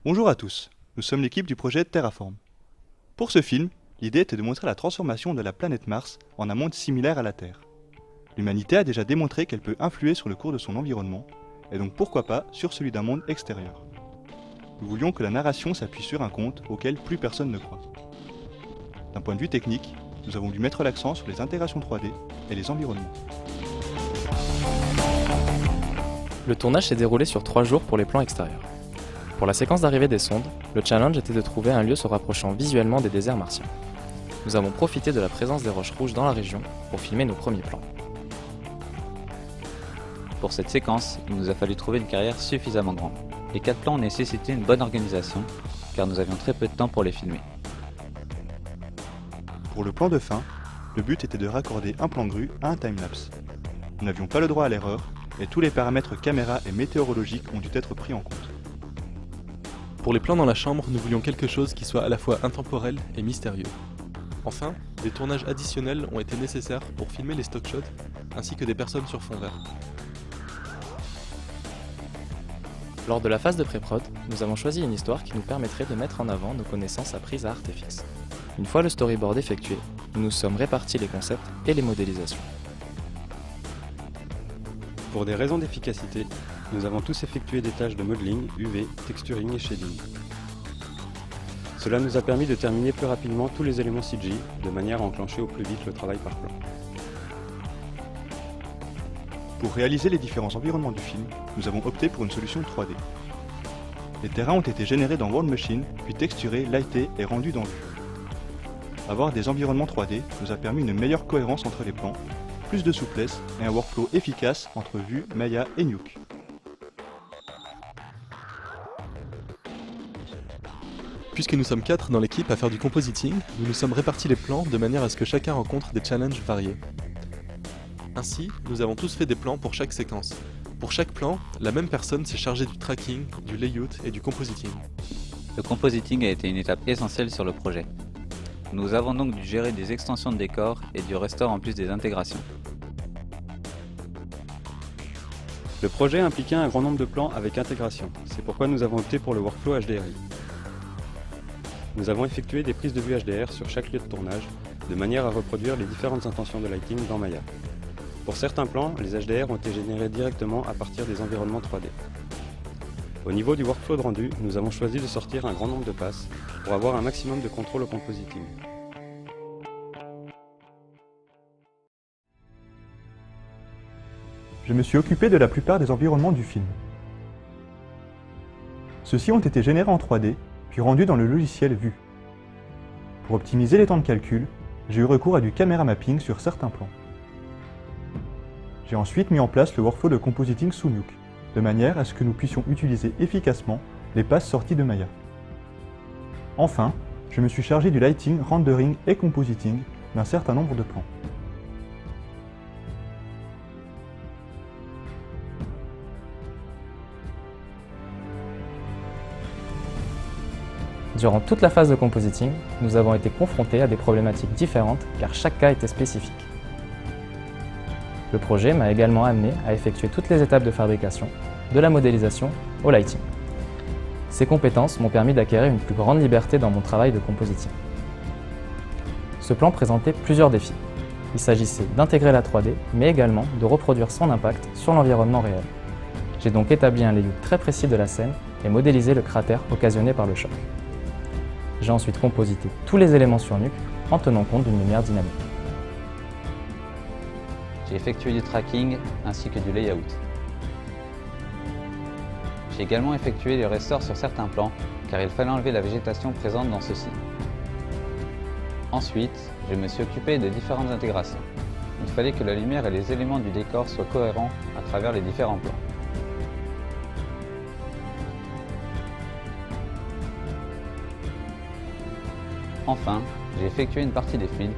Bonjour à tous, nous sommes l'équipe du projet Terraform. Pour ce film, l'idée était de montrer la transformation de la planète Mars en un monde similaire à la Terre. L'humanité a déjà démontré qu'elle peut influer sur le cours de son environnement, et donc pourquoi pas sur celui d'un monde extérieur. Nous voulions que la narration s'appuie sur un conte auquel plus personne ne croit. D'un point de vue technique, nous avons dû mettre l'accent sur les intégrations 3D et les environnements. Le tournage s'est déroulé sur 3 jours pour les plans extérieurs. Pour la séquence d'arrivée des sondes, le challenge était de trouver un lieu se rapprochant visuellement des déserts martiens. Nous avons profité de la présence des roches rouges dans la région pour filmer nos premiers plans. Pour cette séquence, il nous a fallu trouver une carrière suffisamment grande. Les 4 plans ont nécessité une bonne organisation, car nous avions très peu de temps pour les filmer. Pour le plan de fin, le but était de raccorder un plan grue à un timelapse. Nous n'avions pas le droit à l'erreur, et tous les paramètres caméra et météorologiques ont dû être pris en compte. Pour les plans dans la chambre, nous voulions quelque chose qui soit à la fois intemporel et mystérieux. Enfin, des tournages additionnels ont été nécessaires pour filmer les stock shots, ainsi que des personnes sur fond vert. Lors de la phase de pré-prod, nous avons choisi une histoire qui nous permettrait de mettre en avant nos connaissances apprises à Artefix. Une fois le storyboard effectué, nous nous sommes répartis les concepts et les modélisations. Pour des raisons d'efficacité, nous avons tous effectué des tâches de modeling, UV, texturing et shading. Cela nous a permis de terminer plus rapidement tous les éléments CG, de manière à enclencher au plus vite le travail par plan. Pour réaliser les différents environnements du film, nous avons opté pour une solution 3D. Les terrains ont été générés dans World Machine, puis texturés, lightés et rendus dans Vue. Avoir des environnements 3D nous a permis une meilleure cohérence entre les plans, plus de souplesse et un workflow efficace entre Vue, Maya et Nuke. Puisque nous sommes 4 dans l'équipe à faire du compositing, nous nous sommes répartis les plans de manière à ce que chacun rencontre des challenges variés. Ainsi, nous avons tous fait des plans pour chaque séquence. Pour chaque plan, la même personne s'est chargée du tracking, du layout et du compositing. Le compositing a été une étape essentielle sur le projet. Nous avons donc dû gérer des extensions de décors et du restore en plus des intégrations. Le projet impliquait un grand nombre de plans avec intégration, c'est pourquoi nous avons opté pour le workflow HDRI. Nous avons effectué des prises de vue HDR sur chaque lieu de tournage, de manière à reproduire les différentes intentions de lighting dans Maya. Pour certains plans, les HDR ont été générés directement à partir des environnements 3D. Au niveau du workflow de rendu, nous avons choisi de sortir un grand nombre de passes pour avoir un maximum de contrôle au compositing. Je me suis occupé de la plupart des environnements du film. Ceux-ci ont été générés en 3D, puis rendus dans le logiciel Vue. Pour optimiser les temps de calcul, j'ai eu recours à du camera mapping sur certains plans. J'ai ensuite mis en place le workflow de compositing sous Nuke, de manière à ce que nous puissions utiliser efficacement les passes sorties de Maya. Enfin, je me suis chargé du lighting, rendering et compositing d'un certain nombre de plans. Durant toute la phase de compositing, nous avons été confrontés à des problématiques différentes car chaque cas était spécifique. Le projet m'a également amené à effectuer toutes les étapes de fabrication, de la modélisation au lighting. Ces compétences m'ont permis d'acquérir une plus grande liberté dans mon travail de compositing. Ce plan présentait plusieurs défis. Il s'agissait d'intégrer la 3D, mais également de reproduire son impact sur l'environnement réel. J'ai donc établi un layout très précis de la scène et modélisé le cratère occasionné par le choc. J'ai ensuite composité tous les éléments sur Nuke en tenant compte d'une lumière dynamique. J'ai effectué du tracking ainsi que du layout. J'ai également effectué des restores sur certains plans, car il fallait enlever la végétation présente dans ceux-ci. Ensuite, je me suis occupé de différentes intégrations. Il fallait que la lumière et les éléments du décor soient cohérents à travers les différents plans. Enfin, j'ai effectué une partie des fluides,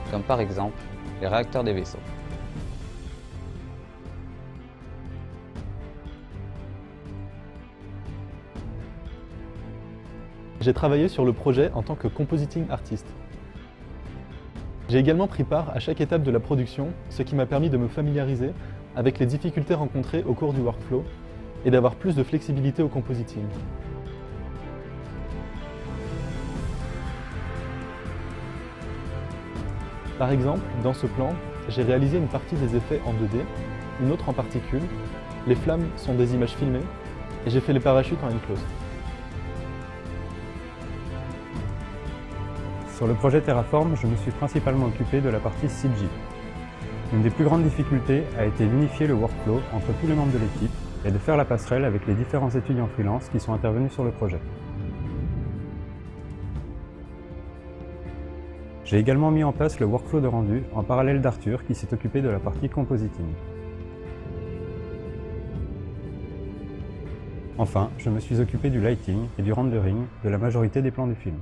comme par exemple les réacteurs des vaisseaux. J'ai travaillé sur le projet en tant que compositing artist. J'ai également pris part à chaque étape de la production, ce qui m'a permis de me familiariser avec les difficultés rencontrées au cours du workflow et d'avoir plus de flexibilité au compositing. Par exemple, dans ce plan, j'ai réalisé une partie des effets en 2D, une autre en particules, les flammes sont des images filmées, et j'ai fait les parachutes en enclose. Sur le projet Terraform, je me suis principalement occupé de la partie CG. Une des plus grandes difficultés a été d'unifier le workflow entre tous les membres de l'équipe et de faire la passerelle avec les différents étudiants freelance qui sont intervenus sur le projet. J'ai également mis en place le workflow de rendu en parallèle d'Arthur qui s'est occupé de la partie compositing. Enfin, je me suis occupé du lighting et du rendering de la majorité des plans du film.